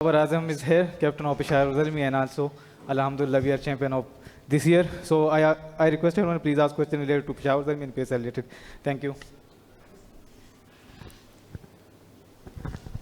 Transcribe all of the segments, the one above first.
Babar Azam is here, captain of Peshawar Zalmi, and also, Alhamdulillah, we are champion of this year. So I request everyone please ask questions related to Peshawar Zalmi and PSL related. Thank you.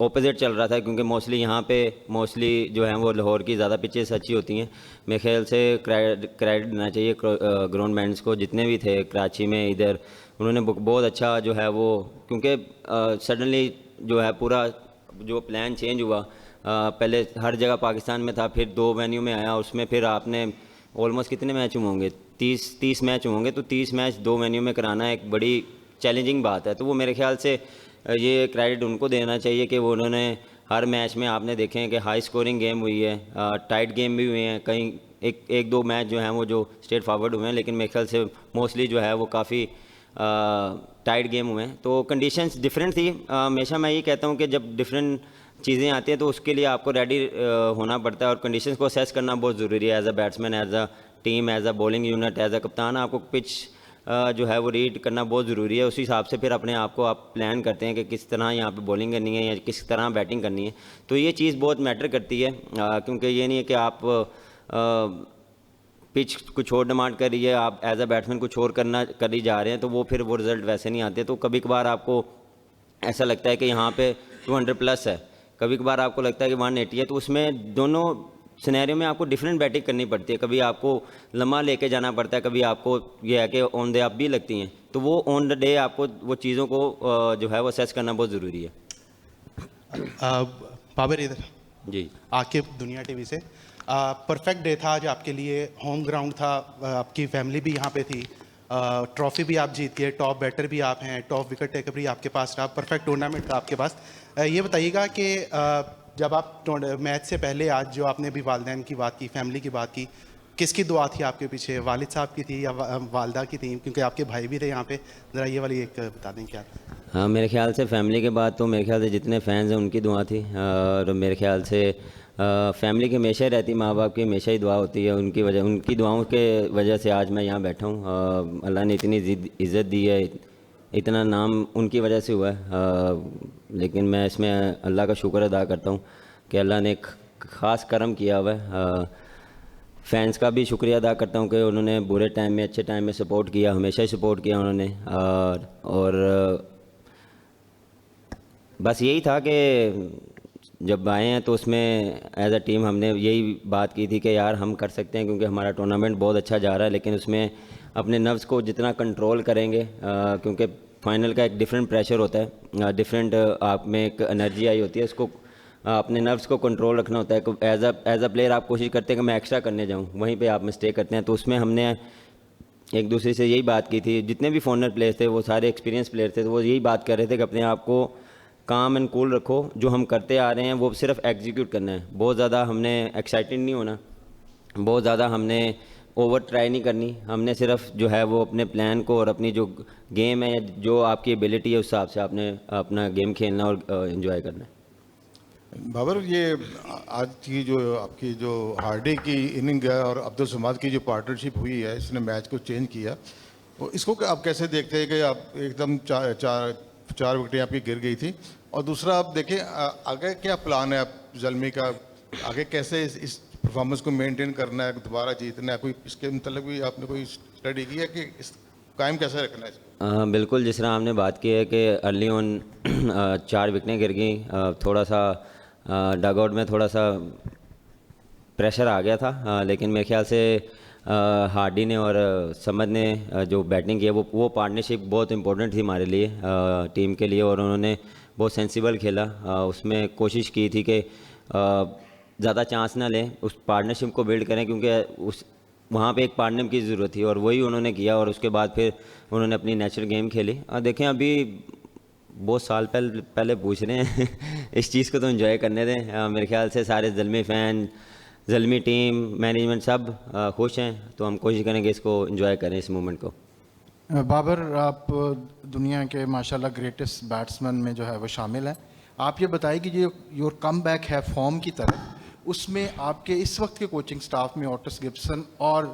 Opposite چل رہا تھا کیونکہ mostly جو ہیں وہ لاہور کی زیادہ pitches اچھی ہوتی ہیں. میرے خیال سے کریڈٹ دینا چاہیے گراؤنڈ مینس کو جتنے بھی تھے کراچی میں ادھر, انہوں نے بہت اچھا جو ہے وہ, کیونکہ سڈنلی جو ہے پورا جو پلان چینج ہوا. پہلے ہر جگہ پاکستان میں تھا, پھر 2 وینیو میں آیا, اس میں پھر آپ نے آلموسٹ کتنے میچ ہوں گے, 30 میچ ہوں گے, تو 30 میچ 2 وینیو میں کرانا ایک بڑی چیلنجنگ بات ہے. تو وہ میرے خیال سے یہ کریڈٹ ان کو دینا چاہیے کہ وہ انہوں نے ہر میچ میں آپ نے دیکھے ہیں کہ ہائی سکورنگ گیم ہوئی ہے, ٹائٹ گیم بھی ہوئے ہیں, کہیں ایک دو میچ جو ہیں وہ جو اسٹریٹ فارورڈ ہوئے ہیں, لیکن میرے خیال سے موسٹلی جو ہے وہ کافی ٹائٹ گیم ہوئے ہیں. تو کنڈیشنز ڈفرینٹ تھی. ہمیشہ میں یہ کہتا ہوں کہ جب ڈفرینٹ چیزیں آتی ہیں تو اس کے لیے آپ کو ریڈی ہونا پڑتا ہے, اور کنڈیشنز کو اسیس کرنا بہت ضروری ہے as a batsman, as a team, as a bowling unit, as a کپتان. آپ کو پچ جو ہے وہ ریڈ کرنا بہت ضروری ہے. اسی حساب سے پھر اپنے آپ کو آپ پلان کرتے ہیں کہ کس طرح یہاں پہ بولنگ کرنی ہے یا کس طرح بیٹنگ کرنی ہے. تو یہ چیز بہت میٹر کرتی ہے, کیونکہ یہ نہیں ہے کہ آپ پچ کچھ اور ڈیمانڈ کر رہی ہے, آپ ایز اے بیٹسمین کچھ اور کری جا رہے ہیں, تو وہ پھر وہ رزلٹ ویسے نہیں آتے. تو کبھی کبھار آپ کو ایسا لگتا ہے کہ یہاں پہ 200+ ہے, کبھی کبھار آپ کو لگتا ہے کہ 180 ہے. تو اس میں دونوں سینیریو میں آپ کو ڈفرینٹ بیٹنگ کرنی پڑتی ہے. کبھی آپ کو لمحہ لے کے جانا پڑتا ہے, کبھی آپ کو یہ ہے کہ آن دے اپ بھی لگتی ہیں. تو وہ آن دا ڈے آپ کو وہ چیزوں کو جو ہے وہ اسیس کرنا بہت ضروری ہے. بابر ادھر جی, عاقب دنیا ٹی وی سے. پرفیکٹ ڈے تھا آج آپ کے لیے, ہوم گراؤنڈ تھا, آپ کی فیملی بھی یہاں پہ تھی, ٹرافی بھی آپ جیت گئے, ٹاپ بیٹر بھی آپ ہیں, ٹاپ وکٹ ٹیکر بھی آپ کے پاس رہا, پرفیکٹ ٹورنامنٹ تھا آپ کے پاس. یہ بتائیے گا کہ جب آپ میچ سے پہلے آج جو آپ نے بھی والدین کی بات کی, فیملی کی بات کی, کس کی دعا تھی آپ کے پیچھے, والد صاحب کی تھی یا والدہ کی تھی, کیونکہ آپ کے بھائی بھی تھے یہاں پہ, ذرا یہ والی ایک بتا دیں کیا. ہاں میرے خیال سے فیملی کے بعد تو میرے خیال سے جتنے فینز ہیں ان کی دعا تھی, اور میرے خیال سے فیملی کی ہمیشہ رہتی, ماں باپ کی ہمیشہ ہی دعا ہوتی ہے. ان کی دعاؤں کے وجہ سے آج میں یہاں بیٹھا ہوں. اللہ نے اتنی عزت دی ہے, اتنا نام ان کی وجہ سے ہوا ہے. لیکن میں اس میں اللہ کا شکر ادا کرتا ہوں کہ اللہ نے ایک خاص کرم کیا ہوا ہے. فینس کا بھی شکریہ ادا کرتا ہوں کہ انہوں نے برے ٹائم میں اچھے ٹائم میں سپورٹ کیا, ہمیشہ ہی سپورٹ کیا انہوں نے. اور بس یہی تھا کہ جب آئے ہیں تو اس میں ایز اے ٹیم ہم نے یہی بات کی تھی کہ یار ہم کر سکتے ہیں, کیونکہ ہمارا ٹورنامنٹ بہت اچھا جا رہا ہے, لیکن اس میں اپنے نروز کو جتنا کنٹرول کریں گے, کیونکہ فائنل کا ایک ڈفرینٹ پریشر ہوتا ہے, ڈفرینٹ آپ میں ایک انرجی آئی ہوتی ہے, اس کو اپنے نروز کو کنٹرول رکھنا ہوتا ہے. ایز اے پلیئر آپ کوشش کرتے ہیں کہ میں ایکسٹرا کرنے جاؤں, وہیں پہ آپ مسٹیک کرتے ہیں. تو اس میں ہم نے ایک دوسرے سے یہی بات کی تھی, جتنے بھی فارنر پلیئر تھے وہ سارے ایکسپیرینس پلیئر تھے, تو وہ یہی بات کر رہے تھے کہ اپنے آپ کو کام اینڈ کول رکھو, جو ہم کرتے آ رہے ہیں وہ صرف ایگزیکیوٹ کرنا ہے. بہت زیادہ ہم نے ایکسائٹڈ نہیں ہونا, بہت زیادہ ہم نے اوور ٹرائی نہیں کرنی, ہم نے صرف جو ہے وہ اپنے پلان کو اور اپنی جو گیم ہے, جو آپ کی ایبلٹی ہے, اس حساب سے آپ نے اپنا گیم کھیلنا اور انجوائے کرنا ہے. بابر, یہ آج کی جو آپ کی جو ہارڈے کی اننگ ہے اور عبدالصمد کی جو پارٹنرشپ ہوئی ہے, اس نے میچ کو چینج کیا, اس کو آپ کیسے دیکھتے ہیں کہ آپ ایک دم چار وکٹیں آپ کی گر گئی تھی, اور دوسرا آپ دیکھیں آگے کیا پلان ہے آپ زلمی کا, آگے کیسے اس پرفارمنس کو مینٹین کرنا ہے, دوبارہ جیتنا ہے, کوئی اس کے متعلق بھی آپ نے کوئی اسٹڈی کی ہے کہ اس قائم کیسے رکھنا ہے؟ بالکل, جس طرح ہم نے بات کی ہے کہ ارلی آن 4 وکٹیں گر گئیں, تھوڑا سا ڈگ آؤٹ میں تھوڑا سا پریشر آ گیا تھا, لیکن میرے خیال سے ہارڈی نے اور سمد نے جو بیٹنگ کی ہے وہ پارٹنرشپ بہت امپورٹنٹ تھی ہمارے لیے, ٹیم کے لیے, اور انہوں نے بہت سینسیبل کھیلا. اس میں کوشش کی تھی کہ زیادہ چانس نہ لیں, اس پارٹنرشپ کو بلڈ کریں, کیونکہ وہاں پہ ایک پارٹنر کی ضرورت تھی, اور وہی انہوں نے کیا, اور اس کے بعد پھر انہوں نے اپنی نیچرل گیم کھیلی. دیکھیں ابھی بہت سال پہلے پوچھ رہے ہیں اس چیز کو تو انجوائے کرنے دیں. میرے خیال سے سارے Zalmi fan, Zalmi team, management سب خوش ہیں, تو ہم کوشش کریں گے اس کو انجوائے کریں اس مومنٹ کو. بابر, آپ دنیا کے ماشاءاللہ گریٹسٹ بیٹسمین میں جو ہے وہ شامل ہیں. آپ یہ بتائیں کہ جو یور کم بیک ہے فارم کی طرف, اس میں آپ کے اس وقت کے کوچنگ سٹاف میں اوٹس گبسن اور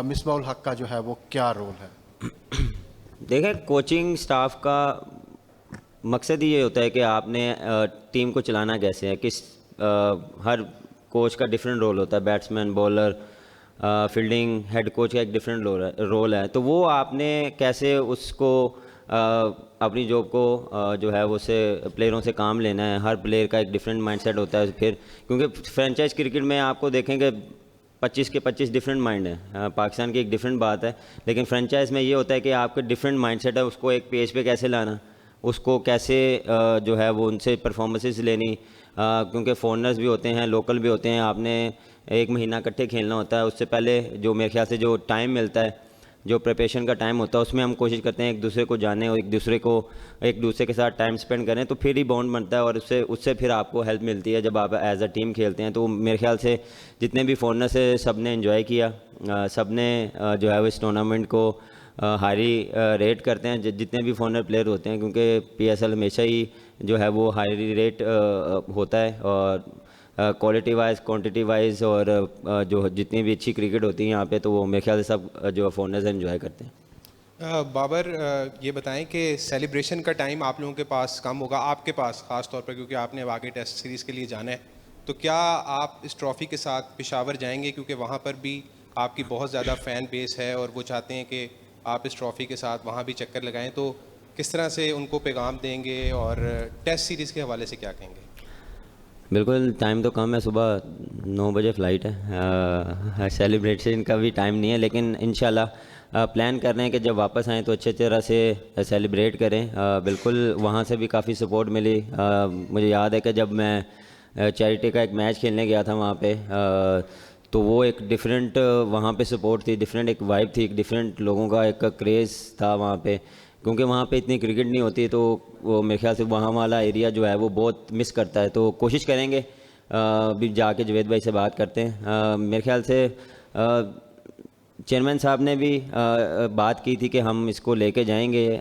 مصباح الحق کا جو ہے وہ کیا رول ہے؟ دیکھیں, کوچنگ سٹاف کا مقصد یہ ہوتا ہے کہ آپ نے ٹیم کو چلانا کیسے ہے, ہر کوچ کا ڈفرینٹ رول ہوتا ہے, batsman, bowler, fielding, head coach کا ایک ڈفرینٹ رول ہے. تو وہ آپ نے کیسے اس کو اپنی جاب کو جو ہے وہ سے پلیئروں سے کام لینا ہے. ہر پلیئر کا ایک ڈفرینٹ مائنڈ سیٹ ہوتا ہے. پھر کیونکہ فرینچائز کرکٹ میں آپ کو دیکھیں کہ 25 کے 25 ڈفرینٹ مائنڈ ہیں. پاکستان کی ایک ڈفرینٹ بات ہے, لیکن فرینچائز میں یہ ہوتا ہے کہ آپ کا ڈفرینٹ مائنڈ سیٹ ہے, اس کو ایک پیج پہ کیسے لانا, اس کو کیسے جو ہے وہ ان سے پرفارمنسز لینی, کیونکہ فورنرز بھی ہوتے ہیں, لوکل بھی ہوتے ہیں. آپ نے ایک مہینہ اکٹھے کھیلنا ہوتا ہے. اس سے پہلے جو میرے خیال سے جو ٹائم ملتا ہے, جو پریپریشن کا ٹائم ہوتا ہے, اس میں ہم کوشش کرتے ہیں ایک دوسرے کو جانیں اور ایک دوسرے کے ساتھ ٹائم اسپینڈ کریں, تو پھر ہی بانڈ بنتا ہے اور اس سے پھر آپ کو ہیلپ ملتی ہے جب آپ ایز اے ٹیم کھیلتے ہیں. تو میرے خیال سے جتنے بھی فورنرس ہیں سب نے انجوائے کیا, سب نے جو ہے وہ اس ٹورنامنٹ کو ہائی ریٹ کرتے ہیں, جتنے بھی فورنر پلیئر ہوتے ہیں, کیونکہ پی ایس ایل ہمیشہ ہی جو ہے وہ ہائی ریٹ ہوتا ہے, اور کوالٹی وائز کوانٹٹی وائز اور جو جتنی بھی اچھی کرکٹ ہوتی ہے یہاں پہ, تو وہ میرے خیال سے سب جو فورنرز انجوائے کرتے ہیں. بابر یہ بتائیں کہ سیلیبریشن کا ٹائم آپ لوگوں کے پاس کم ہوگا, آپ کے پاس خاص طور پر, کیونکہ آپ نے واقعی ٹیسٹ سیریز کے لیے جانا ہے, تو کیا آپ اس ٹرافی کے ساتھ پشاور جائیں گے, کیونکہ وہاں پر بھی آپ کی بہت زیادہ فین بیس ہے اور وہ چاہتے ہیں کہ آپ اس ٹرافی کے ساتھ وہاں بھی چکر لگائیں, تو کس طرح سے ان کو پیغام دیں گے اور ٹیسٹ سیریز کے حوالے سے کیا کہیں گے؟ بالکل ٹائم تو کم ہے, صبح 9 بجے فلائٹ ہے, سیلیبریشن کا بھی ٹائم نہیں ہے, لیکن انشاءاللہ پلان کر رہے ہیں کہ جب واپس آئیں تو اچھے طرح سے سیلیبریٹ کریں. بالکل وہاں سے بھی کافی سپورٹ ملی. مجھے یاد ہے کہ جب میں چیریٹی کا ایک میچ کھیلنے گیا تھا وہاں پہ, تو وہ ایک ڈفرینٹ وہاں پہ سپورٹ تھی, ڈفرینٹ ایک وائب تھی, ایک ڈفرینٹ لوگوں کا ایک کریز تھا وہاں پہ, کیونکہ وہاں پہ اتنی کرکٹ نہیں ہوتی, تو وہ میرے خیال سے وہاں والا ایریا جو ہے وہ بہت مس کرتا ہے. تو کوشش کریں گے بھی جا کے جوید بھائی سے بات کرتے ہیں. میرے خیال سے چیئرمین صاحب نے بھی بات کی تھی کہ ہم اس کو لے کے جائیں گے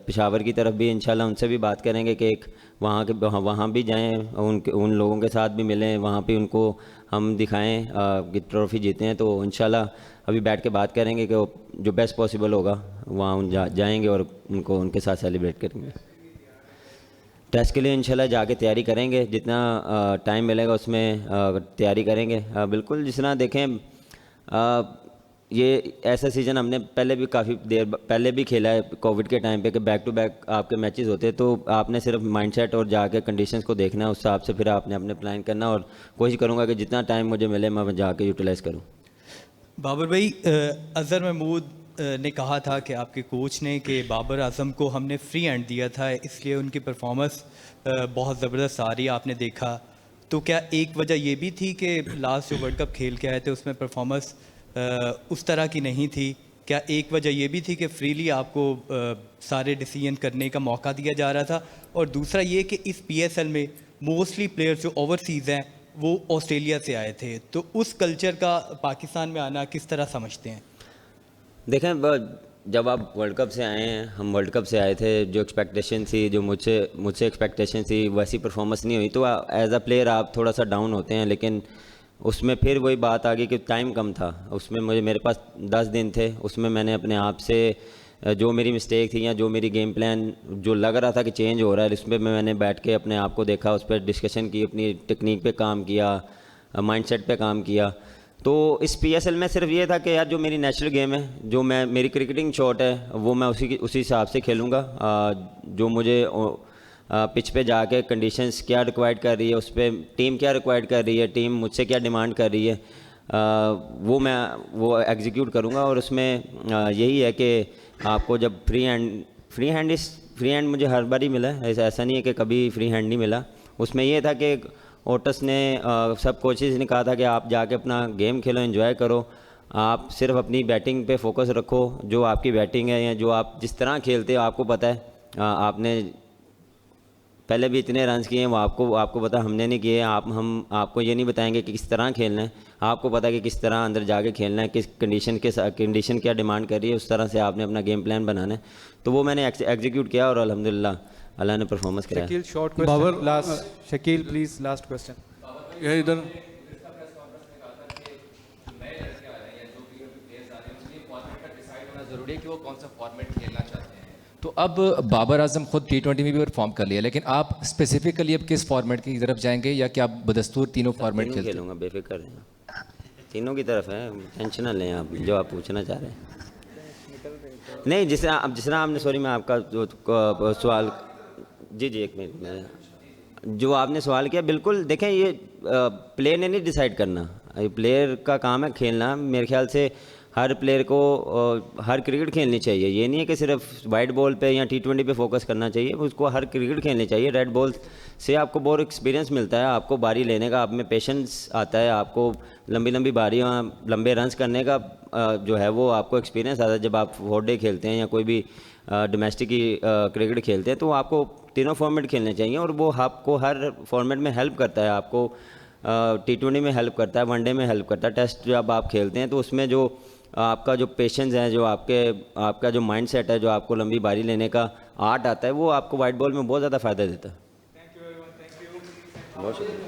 پشاور کی طرف بھی, انشاءاللہ ان سے بھی بات کریں گے کہ ایک وہاں بھی جائیں, ان لوگوں کے ساتھ بھی ملیں, وہاں پہ ان کو ہم دکھائیں کہ ٹرافی جیتے ہیں. تو انشاءاللہ ابھی بیٹھ کے بات کریں گے کہ جو بیسٹ پاسبل ہوگا وہاں جائیں گے اور ان کے ساتھ سیلیبریٹ کریں گے. ٹیسٹ کے لیے انشاءاللہ جا کے تیاری کریں گے, جتنا ٹائم ملے گا اس میں تیاری کریں گے. بالکل جس طرح دیکھیں یہ ایسا سیزن ہم نے پہلے بھی کافی دیر پہلے بھی کھیلا ہے کووڈ کے ٹائم پہ, کہ بیک ٹو بیک آپ کے میچز ہوتے, تو آپ نے صرف مائنڈ سیٹ اور جا کے کنڈیشنز کو دیکھنا ہے, اس حساب سے پھر آپ نے اپنے پلان کرنا, اور کوشش کروں گا کہ جتنا ٹائم مجھے ملے میں جا کے یوٹیلائز کروں. بابر بھائی, اظہر محمود نے کہا تھا کہ آپ کے کوچ نے کہ بابر اعظم کو ہم نے فری ہینڈ دیا تھا, اس لیے ان کی پرفارمنس بہت زبردست آ رہی ہے, آپ نے دیکھا. تو کیا ایک وجہ یہ بھی تھی کہ لاسٹ جو ورلڈ کپ کھیل کے آئے تھے اس میں پرفارمنس اس طرح کی نہیں تھی؟ کیا ایک وجہ یہ بھی تھی کہ فریلی آپ کو سارے ڈیسیژن کرنے کا موقع دیا جا رہا تھا؟ اور دوسرا یہ کہ اس پی ایس ایل میں موسٹلی پلیئرز جو اوورسیز ہیں وہ آسٹریلیا سے آئے تھے, تو اس کلچر کا پاکستان میں آنا کس طرح سمجھتے ہیں؟ دیکھیں جب آپ ورلڈ کپ سے آئے ہیں, ہم ورلڈ کپ سے آئے تھے, جو ایکسپیکٹیشن تھی, جو مجھ سے ایکسپیکٹیشن تھی ویسی پرفارمنس نہیں ہوئی, تو ایز اے پلیئر آپ تھوڑا سا ڈاؤن ہوتے ہیں. لیکن اس میں پھر وہی بات آ گئی کہ ٹائم کم تھا, اس میں میرے پاس 10 دن تھے, اس میں نے اپنے آپ سے جو میری مسٹیک تھی یا جو میری گیم پلان جو لگ رہا تھا کہ چینج ہو رہا ہے, اس میں نے بیٹھ کے اپنے آپ کو دیکھا, اس پہ ڈسکشن کی, اپنی ٹیکنیک پہ کام کیا, مائنڈ سیٹ پہ کام کیا. تو اس پی ایس ایل میں صرف یہ تھا کہ یار جو میری نیچرل گیم ہے, جو میری کرکٹنگ شاٹ ہے, وہ میں اسی حساب سے کھیلوں گا. جو مجھے پچ پہ جا کے کنڈیشنز کیا ریکوائرڈ کر رہی ہے, اس پہ ٹیم کیا ریکوائرڈ کر رہی ہے, ٹیم مجھ سے کیا ڈیمانڈ کر رہی ہے, وہ ایگزیکیوٹ کروں گا. اور اس میں یہی ہے کہ آپ کو جب فری ہینڈ مجھے ہر بار ہی ملا ہے, ایسا نہیں ہے کہ کبھی فری ہینڈ نہیں ملا. اس میں یہ تھا کہ اوٹس نے سب کوچز نے کہا تھا کہ آپ جا کے اپنا گیم کھیلو, انجوائے کرو, آپ صرف اپنی بیٹنگ پہ فوکس رکھو, جو آپ کی بیٹنگ ہے یا جو آپ جس طرح کھیلتے ہو آپ کو پتہ ہے, آپ نے پہلے بھی اتنے رنز کیے ہیں, وہ آپ کو پتہ ہم نے نہیں کیے. ہم آپ کو یہ نہیں بتائیں گے کہ کس طرح کھیلنا ہے, آپ کو پتہ ہے کہ کس طرح اندر جا کے کھیلنا ہے, کس کنڈیشن کیا ڈیمانڈ کر رہی ہے, اس طرح سے آپ نے اپنا گیم پلان بنانا ہے. تو وہ میں نے ایگزیکیوٹ کیا اور الحمدللہ اللہ نے پرفارمنس کرایا. Shakeel short question last, Shakeel please last question. یہ ادھر ضروری ہے کہ وہ کون سا فارمیٹ کھیلنا چاہتے ہیں. تو اب بابر اعظم خود T20 میں بھی پرفارم کر لیا, لیکن آپ اسپیسیفکلی اب کس فارمیٹ کی طرف جائیں گے, یا کہ آپ بدستور تینوں فارمیٹ کھیلوں گا؟ بے فکر رہیں, تینوں کی طرف ہے, ٹینشن نہ لیں آپ, جو آپ پوچھنا چاہ رہے ہیں. نہیں جس طرح آپ نے سوری میں آپ کا جو سوال جی ایک منٹ میں جو آپ نے سوال کیا بالکل دیکھیں یہ پلیئر نے نہیں ڈیسائیڈ کرنا, پلیئر کا کام ہے کھیلنا. میرے خیال سے ہر پلیئر کو ہر کرکٹ کھیلنی چاہیے, یہ نہیں ہے کہ صرف وائٹ بال پہ یا T20 پہ فوکس کرنا چاہیے, اس کو ہر کرکٹ کھیلنی چاہیے. ریڈ بال سے آپ کو بہت ایکسپیرینس ملتا ہے, آپ کو باری لینے کا آپ میں پیشنس آتا ہے, آپ کو لمبی باریاں لمبے رنز کرنے کا جو ہے وہ آپ کو ایکسپیرینس آتا ہے. جب آپ 4 ڈے کھیلتے ہیں یا کوئی بھی ڈومیسٹک کی کرکٹ کھیلتے ہیں تو آپ کو تینوں فارمیٹ کھیلنے چاہیے, اور وہ آپ کو ہر فارمیٹ میں ہیلپ کرتا ہے. آپ کو T20 میں ہیلپ کرتا ہے, ون ڈے میں ہیلپ کرتا ہے. ٹیسٹ جب آپ کھیلتے ہیں تو اس میں جو آپ کا جو پیشنس ہے, جو آپ کا جو مائنڈ سیٹ ہے, جو آپ کو لمبی باری لینے کا آرٹ آتا ہے, وہ آپ کو وائٹ بال میں بہت زیادہ فائدہ دیتا ہے. بہت شکریہ.